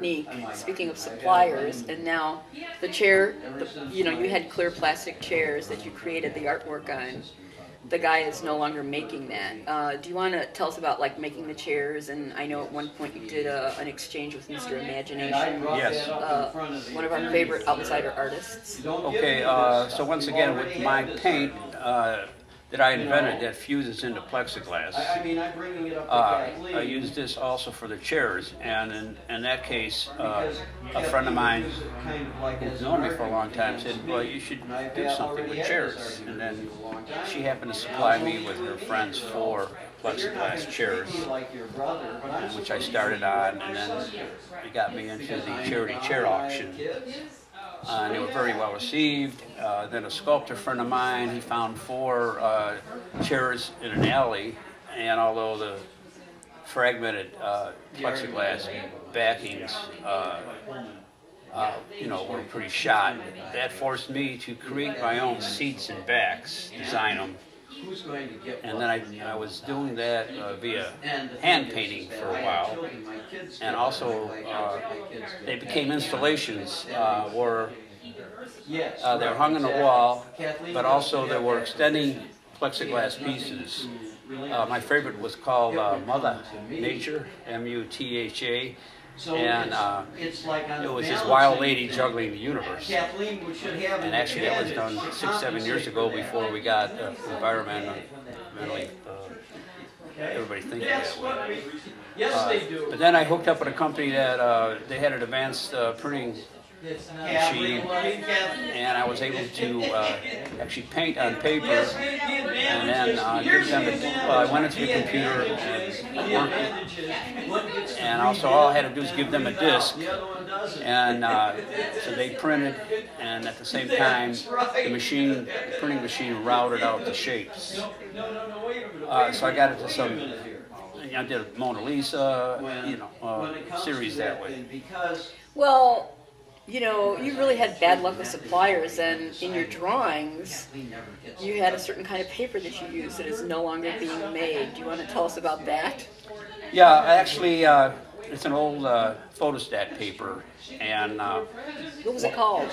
technique, speaking of suppliers, and now the chair, you know, you had clear plastic chairs that you created the artwork on. The guy is no longer making that. Do you want to tell us about like making the chairs? And I know at one point you did an exchange with Mr. Imagination. Yes. One of our favorite outsider artists. Okay, so once again with my paint that I invented that fuses into plexiglass, I used this also for the chairs, and in that case, a friend of mine who's known me for a long time said, well, you should do something with chairs, and then she happened to supply me with her friend's 4 plexiglass chairs, which I started on, and then it got me into the charity chair auction. And they were very well received. Then a sculptor friend of mine, he found 4 chairs in an alley, and although the fragmented plexiglass backings, you know, were pretty shot, that forced me to create my own seats and backs, design them. And then I was doing that via hand painting for a while, and also they became installations where they were hung on the wall, but also they were extending plexiglass pieces. My favorite was called Mother Nature, M-U-T-H-A. And it was this wild lady juggling the universe. And actually that was done 6-7 years ago before we got environmentally everybody thinking that way. But then I hooked up with a company that they had an advanced printing machine, and I was able to actually paint on paper, and then give them I went into the computer and worked it, and also all I had to do was give them a disc, and so they printed, and at the same time the printing machine routed out the shapes. So I got into some, I did a Mona Lisa, you know, series that way. Well, you know, you really had bad luck with suppliers, and in your drawings, you had a certain kind of paper that you used that is no longer being made. Do you want to tell us about that? Yeah, actually, it's an old photostat paper, and what was it called?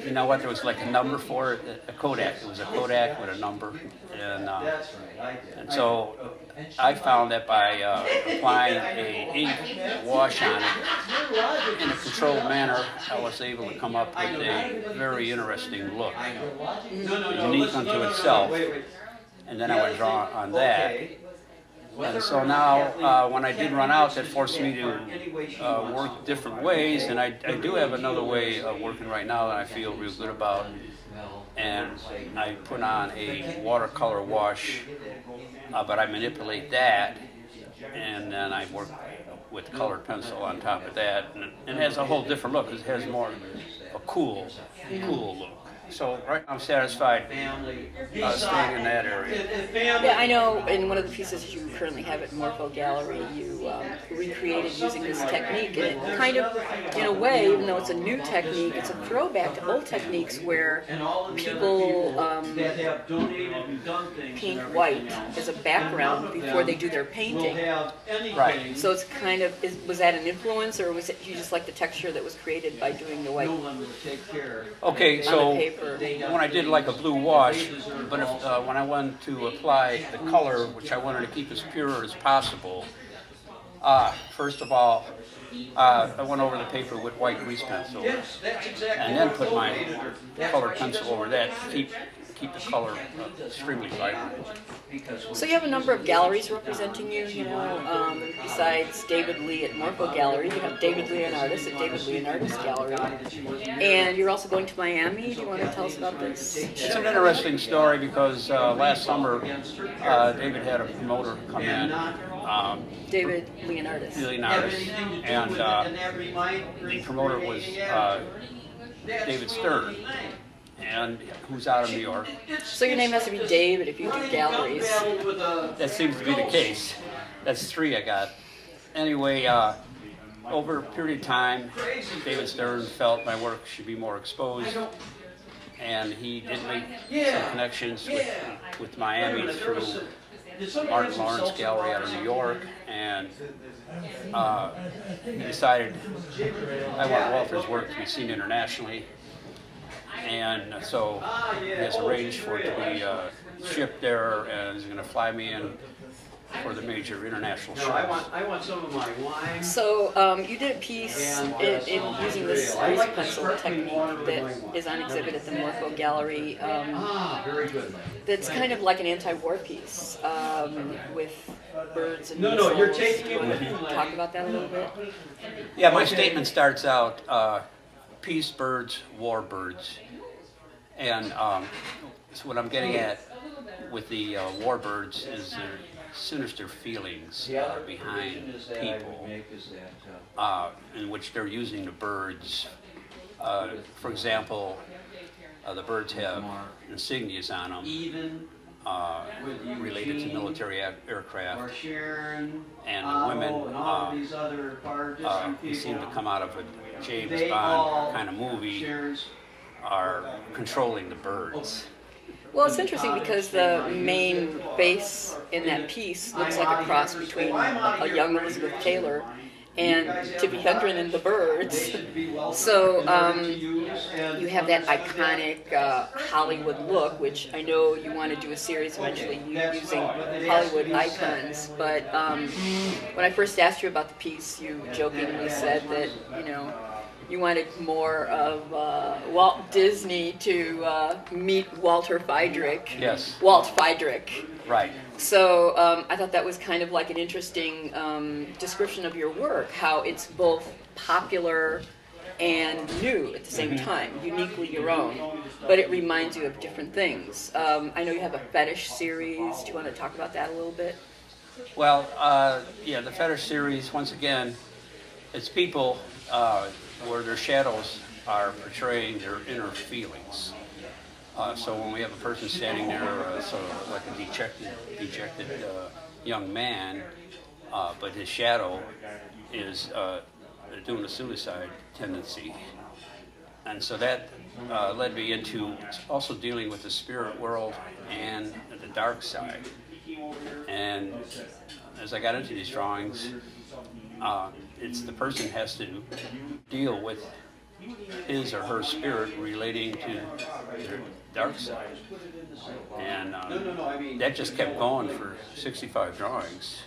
You know what? There was like a number for it, a Kodak. It was a Kodak with a number, and so I found that by applying a ink wash on it in a controlled manner, I was able to come up with a very interesting look, unique unto itself. And then I would draw on that. And so now, when I did run out, that forced me to work different ways, and I do have another way of working right now that I feel real good about. And I put on a watercolor wash, but I manipulate that, and then I work with colored pencil on top of that, and it has a whole different look. It has more a cool look. So right now I'm satisfied staying in that area. Yeah, I know in one of the pieces you currently have at Morpho Gallery, you recreated using this technique, and it kind of, in a way, even though it's a new technique, it's a throwback to old techniques where people paint white as a background before they do their painting. Right. So it's kind of, was that an influence, or was it you just like the texture that was created by doing the white? Okay, so when I did like a blue wash, but if, when I wanted to apply the color, which I wanted to keep as pure as possible, first of all, I went over the paper with white grease pencil, and then put my colored pencil over that to keep the color extremely vibrant. So you have a number of galleries representing you, you know, besides David Lee at Morpho Gallery, you have David Leonardis at David Leonardis Gallery, and you're also going to Miami. Do you want to tell us about this? It's an interesting story because last summer David had a promoter come in. David Leonardis. And the promoter was David Stern, and who's out of New York. So your name has to be David if you do galleries. That seems to be the case. That's 3 I got. Anyway, over a period of time, David Stern felt my work should be more exposed, and he did make some connections with Miami through Art Lawrence Gallery out of New York, and decided I want Walter's work to be seen internationally, and so he has arranged for it to be shipped there, and he's going to fly me in for the major international shows. I want some of my wine. So you did a piece in using this grease pencil technique that is on exhibit at the Morpho Gallery. Very good. That's kind of like an anti-war piece with birds and No, you're missiles. taking Do you it want with to you. talk about that a little bit? Yeah, my statement starts out, peace birds, war birds. And so what I'm getting at with the warbirds is their sinister feelings behind people, in which they're using the birds. For example, the birds have insignias on them related to military aircraft, and the women who seem to come out of a James Bond kind of movie are controlling the birds. Well, it's interesting because the main face in that piece looks like a cross between a young Elizabeth Taylor and Tippi Hedren and the Birds. So you have that iconic Hollywood look, which I know you want to do a series eventually using Hollywood icons. But when I first asked you about the piece, you jokingly said that, you wanted more of Walt Disney to meet Walter Fydryck. Yes. Walt Fydryck. Right. So I thought that was kind of like an interesting description of your work, how it's both popular and new at the same time, uniquely your own, but it reminds you of different things. I know you have a fetish series. Do you want to talk about that a little bit? Well, yeah, the fetish series, once again, it's people where their shadows are portraying their inner feelings. So when we have a person standing there, sort of like a dejected young man, but his shadow is doing a suicide tendency. And so that led me into also dealing with the spirit world and the dark side. And as I got into these drawings, it's the person has to deal with his or her spirit relating to their dark side. And that just kept going for 65 drawings.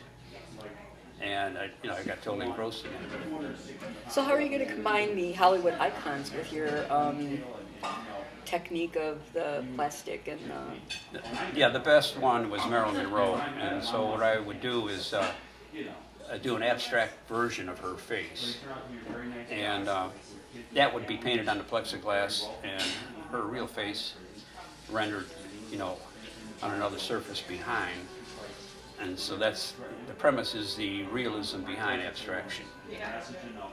And I got totally engrossed in it. So how are you going to combine the Hollywood icons with your technique of the plastic and Yeah, the best one was Marilyn Monroe. And so what I would do is do an abstract version of her face. And that would be painted on the plexiglass, and her real face rendered, on another surface behind. And so that's the premise, is the realism behind abstraction.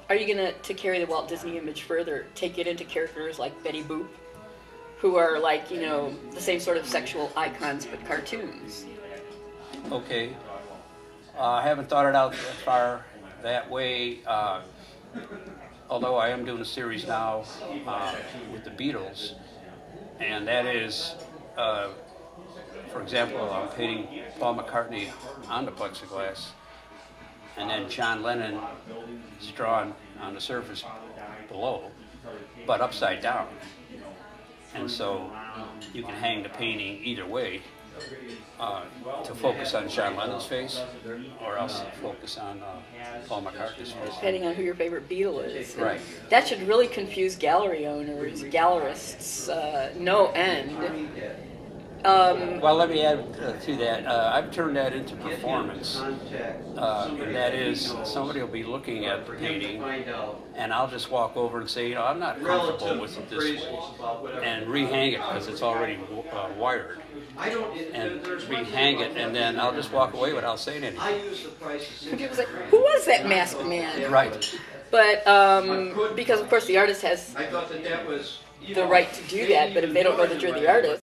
Are you going to carry the Walt Disney image further, take it into characters like Betty Boop, who are like, the same sort of sexual icons but cartoons? Okay. I haven't thought it out that far that way, although I am doing a series now with the Beatles, and that is, for example, I'm painting Paul McCartney on the plexiglass, and then John Lennon is drawn on the surface below, but upside down. And so you can hang the painting either way, to focus on John Lennon's face, or else focus on Paul McCartney's face. Depending on who your favorite Beatle is. Right. That should really confuse gallery owners, gallerists, no end. Well, let me add to that. I've turned that into performance, and that is somebody will be looking at the painting, and I'll just walk over and say, I'm not comfortable with it this way, and rehang it because it's already wired, and rehang it, and then I'll just walk away without saying anything. People's like, who was that masked man? Right. But because of course the artist has the right to do that, but if they don't know that you're the artist,